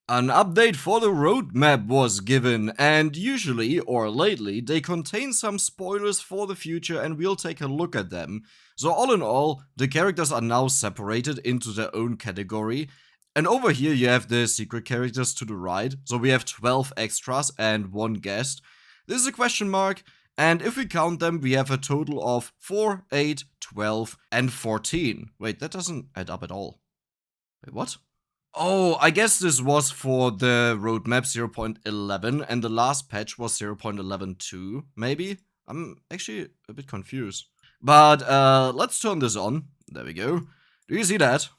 An update for the roadmap was given, and usually, or lately, they contain some spoilers for the future and we'll take a look at them. So all in all, the characters are now separated into their own category. And over here you have the secret characters to the right, so we have 12 extras and 1 guest. This is a question mark, and if we count them, we have a total of 4, 8, 12, and 14. Wait, that doesn't add up at all. Wait, what? Oh, I guess this was for the roadmap 0.11 and the last patch was 0.11.2, maybe? I'm actually a bit confused. But let's turn this on. There we go. Do you see that?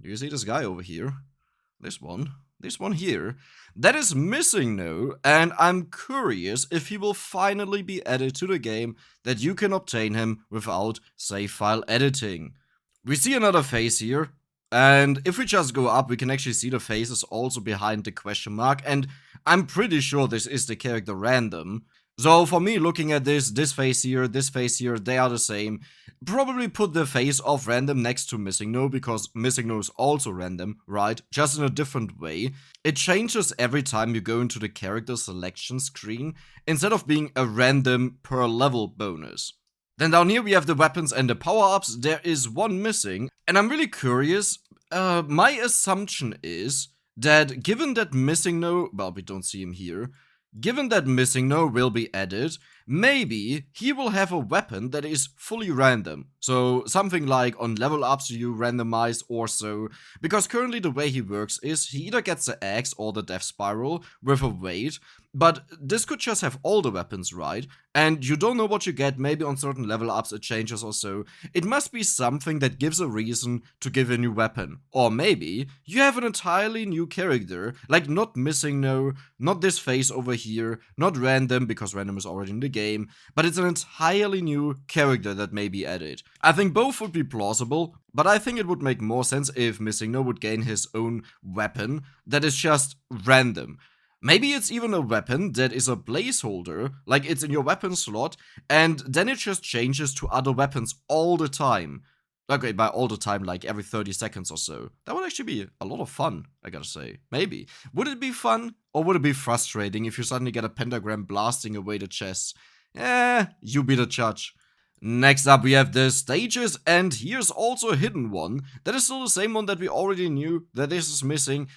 Do you see this guy over here? This one here. That is MissingNo, and I'm curious if he will finally be added to the game, that you can obtain him without save file editing. We see another face here. And if we just go up, we can actually see the faces also behind the question mark, and I'm pretty sure this is the character random. So for me, looking at this face here, they are the same. Probably put the face of random next to MissingNo, because MissingNo is also random, right? Just in a different way. It changes every time you go into the character selection screen, instead of being a random per level bonus. Then down here we have the weapons and the power-ups. There is one missing, and I'm really curious. My assumption is that given that MissingNo, well, we don't see him here, given that MissingNo will be added, maybe he will have a weapon that is fully random. So something like on level ups you randomize or so, because currently the way he works is he either gets the axe or the death spiral with a weight, but this could just have all the weapons, right? And you don't know what you get, maybe on certain level ups it changes or so. It must be something that gives a reason to give a new weapon. Or maybe you have an entirely new character, like not MissingNo, not this face over here, not random, because random is already in the game, but it's an entirely new character that may be added. I think both would be plausible, but I think it would make more sense if MissingNo would gain his own weapon that is just random. Maybe it's even a weapon that is a placeholder, like it's in your weapon slot, and then it just changes to other weapons all the time. Okay, by all the time, like every 30 seconds or so. That would actually be a lot of fun, I gotta say. Maybe. Would it be fun, or would it be frustrating if you suddenly get a pentagram blasting away the chests? You be the judge. Next up we have the stages, and here's also a hidden one. That is still the same one that we already knew that this is missing.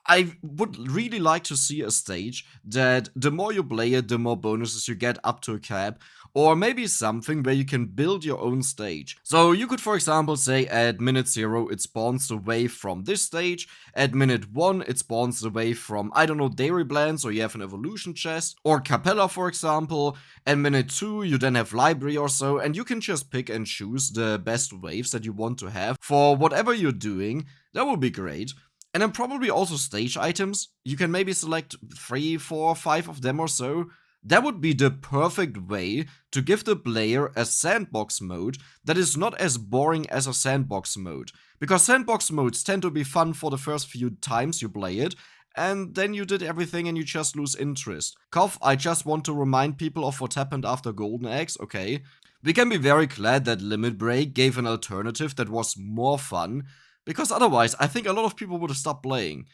I would really like to see a stage that the more you play it, the more bonuses you get up to a cap, or maybe something where you can build your own stage. So you could, for example, say at minute 0 it spawns the wave from this stage, at minute 1 it spawns the wave from, I don't know, Dairy Blend, so you have an evolution chest, or Capella for example, and minute 2 you then have library or so, and you can just pick and choose the best waves that you want to have for whatever you're doing. That would be great. And then probably also stage items. You can maybe select 3, 4, 5 of them or so. That would be the perfect way to give the player a sandbox mode that is not as boring as a sandbox mode. Because sandbox modes tend to be fun for the first few times you play it, and then you did everything and you just lose interest. Cough, I just want to remind people of what happened after Golden Axe, okay. We can be very glad that Limit Break gave an alternative that was more fun, because otherwise, I think a lot of people would have stopped playing.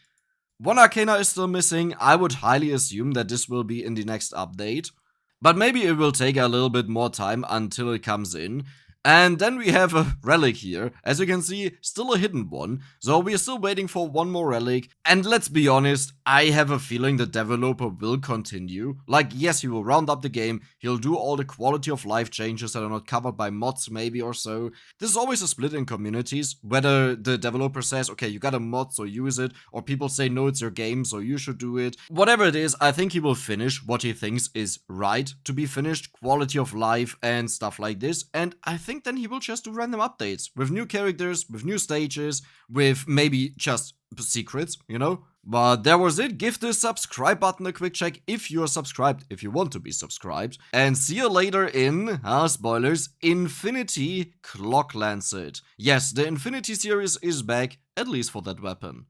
One Arcana is still missing. I would highly assume that this will be in the next update. But maybe it will take a little bit more time until it comes in. And then we have a relic here. As you can see, still a hidden one. So we are still waiting for one more relic. And let's be honest, I have a feeling the developer will continue. Like, yes, he will round up the game. He'll do all the quality of life changes that are not covered by mods maybe or so. This is always a split in communities. Whether the developer says, okay, you got a mod, so use it. Or people say, no, it's your game, so you should do it. Whatever it is, I think he will finish what he thinks is right to be finished. Quality of life and stuff like this. And I think then he will just do random updates with new characters, with new stages, with maybe just secrets, you know? But that was it. Give the subscribe button a quick check if you are subscribed, if you want to be subscribed. And see you later in, spoilers, Infinity Clock Lancet. Yes, the Infinity series is back, at least for that weapon.